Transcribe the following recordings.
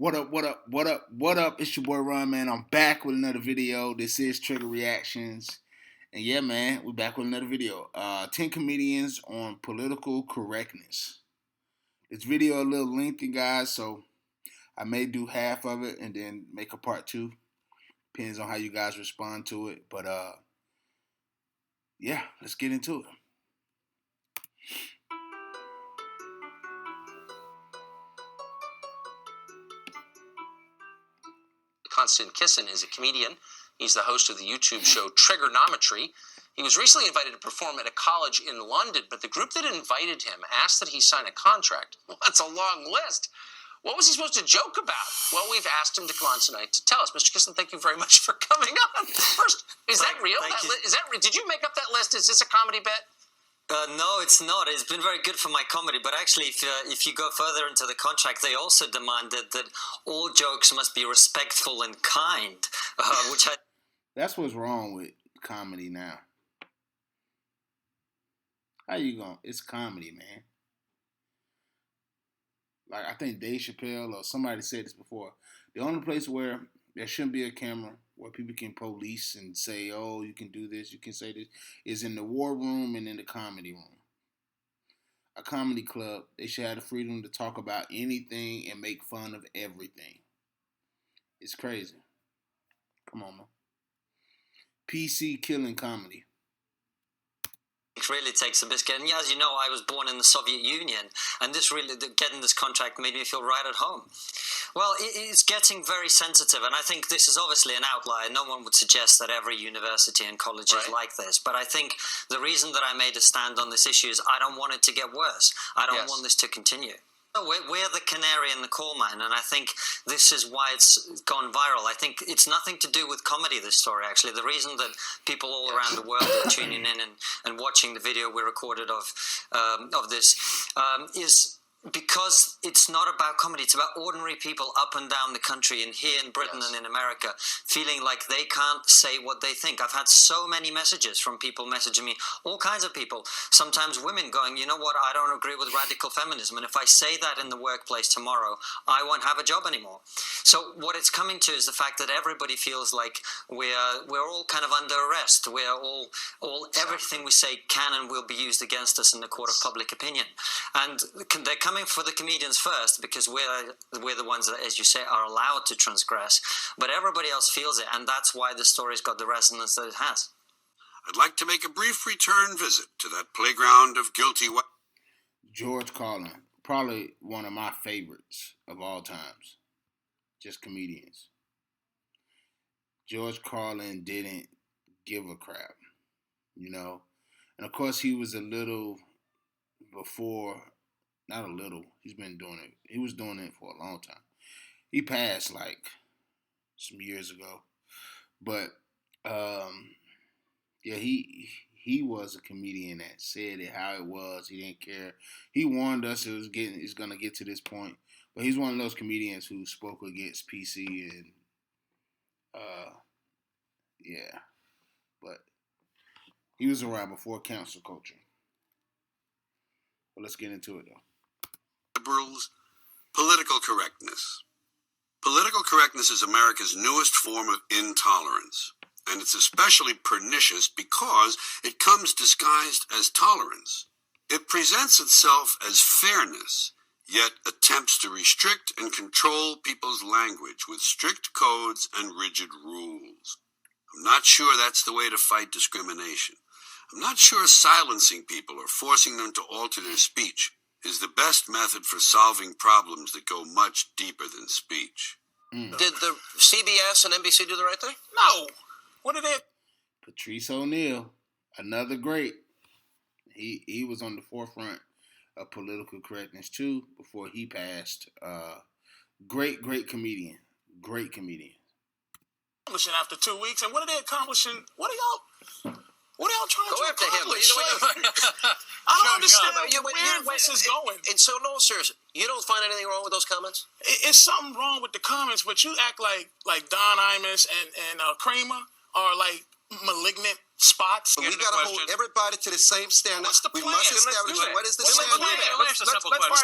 What up, what up, what up, what up? It's your boy Ron, man. I'm back with another video. This is Trigger Reactions. And yeah, man, we're back with another video. 10 comedians on political correctness. This video a little lengthy, guys, so I may do half of it and then make a part 2. Depends on how you guys respond to it. But yeah, let's get into it. Constant Kissin is a comedian. He's the host of the YouTube show Triggernometry. He was recently invited to perform at a college in London, but the group that invited him asked that he sign a contract. Well, that's a long list. What was he supposed to joke about? Well, we've asked him to come on tonight to tell us. Mr. Kissin, thank you very much for coming on. First, is that real? Did you make up that list? Is this a comedy bit? No, it's not. It's been very good for my comedy. But actually, if you go further into the contract, they also demanded that all jokes must be respectful and kind, which I... That's what's wrong with comedy now. How you going? It's comedy, man. Like, I think Dave Chappelle or somebody said this before. The only place where there shouldn't be a camera, where people can police and say, oh, you can do this, you can say this, is in the war room and in the comedy room. A comedy club, they should have the freedom to talk about anything and make fun of everything. It's crazy. Come on, man. PC killing comedy. It really takes a biscuit. And as you know, I was born in the Soviet Union, and this really, getting this contract made me feel right at home. Well, it's getting very sensitive, and I think this is obviously an outlier. No one would suggest that every university and college is like this, but I think the reason that I made a stand on this issue is I don't want it to get worse. I don't want this to continue. We're the canary in the coal mine, and I think this is why it's gone viral. I think it's nothing to do with comedy, this story, actually. The reason that people all around the world are tuning in and watching the video we recorded of this is because it's not about comedy. It's about ordinary people up and down the country, and here in Britain and in America, feeling like they can't say what they think. I've had so many messages from people messaging me, all kinds of people, sometimes women going, you know what, I don't agree with radical feminism, and if I say that in the workplace tomorrow, I won't have a job anymore. So what it's coming to is the fact that everybody feels like we're all kind of under arrest. We're all everything we say can and will be used against us in the court of public opinion. And they're coming for the comedians first because we're the ones that, as you say, are allowed to transgress. But everybody else feels it, and that's why the story's got the resonance that it has. I'd like to make a brief return visit to that playground of guilty... George Carlin, probably one of my favorites of all times. Just comedians. George Carlin didn't give a crap, you know. And of course, he was a little before... Not a little. He's been doing it. He was doing it for a long time. He passed like some years ago. But yeah, he was a comedian that said it how it was. He didn't care. He warned us it's gonna get to this point. But he's one of those comedians who spoke against PC and yeah. But he was around before cancel culture. But let's get into it though. Liberals, political correctness. Political correctness is America's newest form of intolerance, and it's especially pernicious because it comes disguised as tolerance. It presents itself as fairness, yet attempts to restrict and control people's language with strict codes and rigid rules. I'm not sure that's the way to fight discrimination. I'm not sure silencing people or forcing them to alter their speech is the best method for solving problems that go much deeper than speech. Did the CBS and NBC do the right thing? No. What did they... Patrice O'Neal, another great. He was on the forefront of political correctness too before he passed. Great comedian. Great comedian. Accomplishing after 2 weeks, and what are they accomplishing? What are y'all trying Go to after him. accomplish? I don't understand where this is going. And so, no, seriously, you don't find anything wrong with those comments? It's something wrong with the comments, but you act like Don Imus and Kramer are like malignant spots. But we got to hold everybody to the same standard. What's the We plan? must establish what is the What's the standard. plan? Let's fire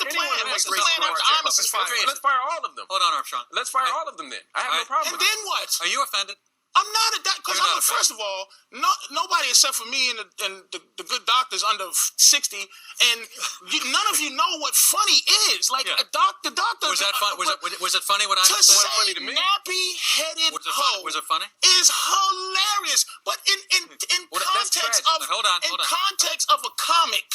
anyone What's the who plan after Imus is fired? Let's fire all of them. Hold on, Armstrong. Let's fire all of them then. I have no problem And with then what? Are you offended? I'm not that because You're not first of all, nobody except for me and the good doctors under 60, and none of you know what funny is. Like Yeah. the doctor. Was that fun? Was it funny when I To said? say funny to me? nappy-headed hoe Was it funny? is hilarious, but in Well, that's context tragic. of Hold on. context of a comic,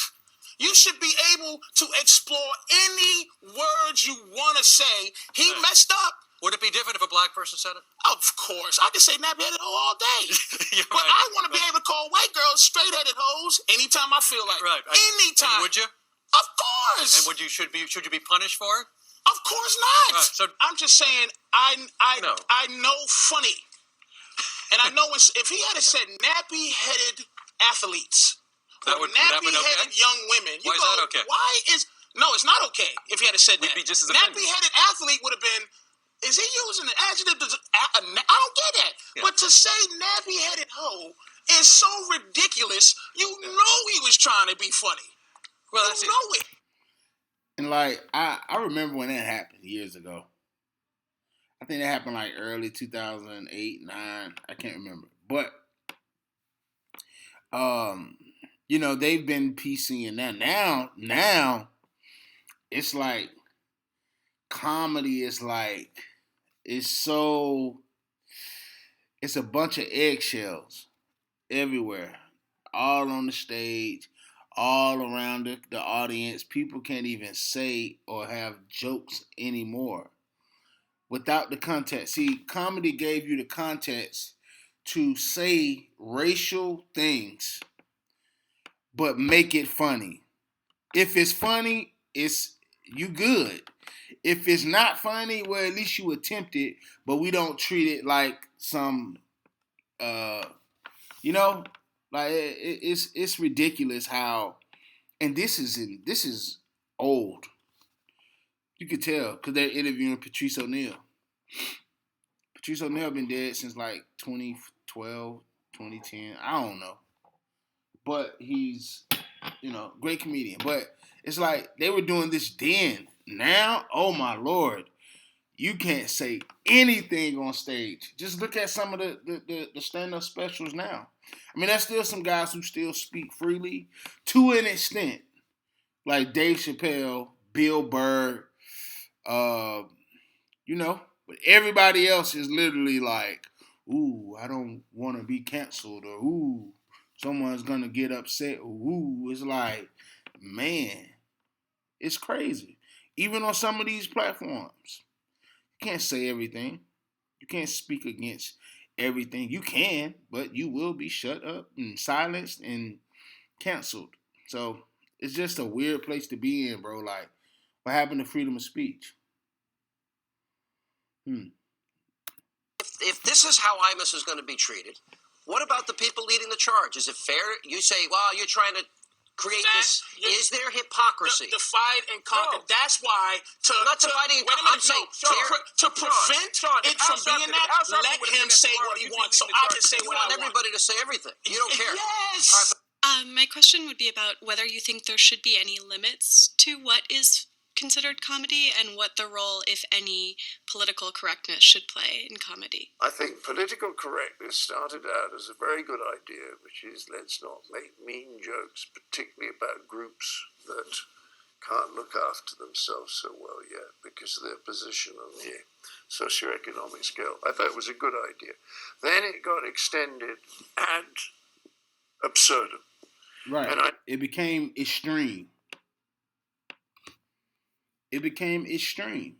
you should be able to explore any words you want to say. He Right. messed up. Would it be different if a black person said it? Of course, I can say nappy-headed hoe all day, You're but right. I want to be able to call white girls straight-headed hoes anytime I feel like. Right. Anytime. And would you? Of course. And should you be punished for it? Of course not. Right, so- I'm just saying I No. know funny, and I know if he had said nappy-headed athletes That or would been nappy-headed okay? young women, you Why is go, that okay? why is no? It's not okay if he had said We'd that. be just as offended. Nappy-headed athlete would have been. Is he using an adjective? I don't get that. Yeah. But to say nappy-headed hoe is so ridiculous. You know he was trying to be funny. Well, You that's it. know it. And like I remember when that happened years ago. I think that happened like early 2008, 9. I can't remember. But they've been PCing that. Now it's like comedy is like it's a bunch of eggshells everywhere. All on the stage, all around the audience. People can't even say or have jokes anymore without the context. See, comedy gave you the context to say racial things, but make it funny. If it's funny, you good. If it's not funny, well, at least you attempted, but we don't treat it like some, like it's ridiculous how, and this is old. You could tell because they're interviewing Patrice O'Neal. Patrice O'Neal been dead since like 2012, 2010. I don't know, but he's great comedian. But it's like they were doing this then. Now, oh my Lord, you can't say anything on stage. Just look at some of the stand-up specials now. I mean, there's still some guys who still speak freely to an extent, like Dave Chappelle, Bill Burr, but everybody else is literally like, ooh, I don't want to be canceled, or ooh, someone's gonna get upset, or ooh, it's like, man, it's crazy. Even on some of these platforms, you can't say everything. You can't speak against everything. You can, but you will be shut up and silenced and canceled. So it's just a weird place to be in, bro. Like, what happened to freedom of speech? If this is how Imus is going to be treated, what about the people leading the charge? Is it fair? You say, well, you're trying to create this. Is there hypocrisy? Divide and conquer. No. That's why Not dividing and wait a minute, I'm saying to prevent it from being that, let him say what he wants, so I can say you what I want want. everybody to say everything. You don't care. Yes. My question would be about whether you think there should be any limits to what is considered comedy and what the role, if any, political correctness should play in comedy. I think political correctness started out as a very good idea, which is let's not make mean jokes, particularly about groups that can't look after themselves so well yet because of their position on the socioeconomic scale. I thought it was a good idea. Then it got extended ad absurdum. Right. It became extreme. It became extreme.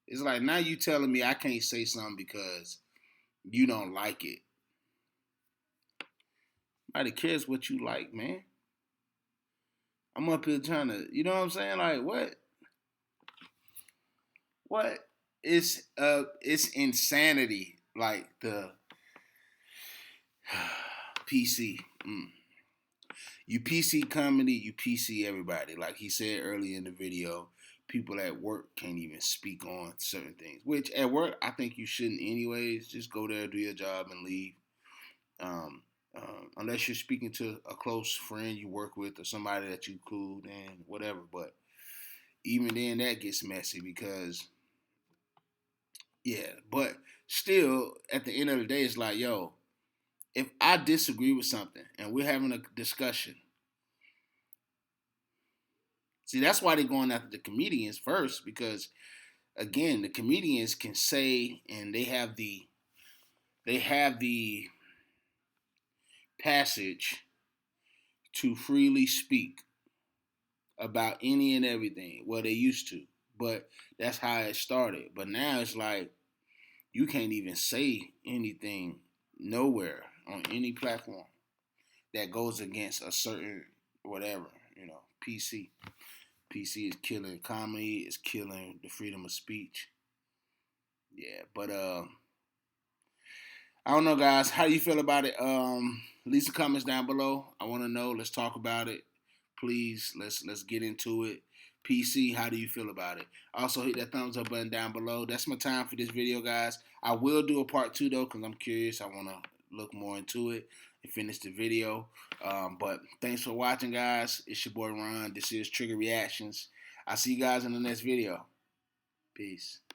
It's like, now you telling me I can't say something because you don't like it. Nobody cares what you like, man. I'm up here trying to, you know what I'm saying? Like, what? What? It's insanity. Like the PC. You PC comedy, you PC everybody. Like he said earlier in the video, people at work can't even speak on certain things. Which at work, I think you shouldn't anyways. Just go there, do your job, and leave. Unless you're speaking to a close friend you work with or somebody that you cool and whatever. But even then, that gets messy because, yeah. But still, at the end of the day, it's like, yo, if I disagree with something and we're having a discussion, see, that's why they're going after the comedians first because, again, the comedians can say and they have the passage to freely speak about any and everything. Well, they used to, but that's how it started. But now it's like you can't even say anything nowhere on any platform that goes against a certain whatever, PC. PC is killing comedy, it's killing the freedom of speech. Yeah, but I don't know, guys. How do you feel about it? Leave some comments down below. I want to know. Let's talk about it. Please, let's get into it. PC, how do you feel about it? Also, hit that thumbs up button down below. That's my time for this video, guys. I will do a part 2, though, because I'm curious. I want to look more into it and finish the video. But thanks for watching, guys. It's your boy, Ron. This is Trigger Reactions. I'll see you guys in the next video. Peace.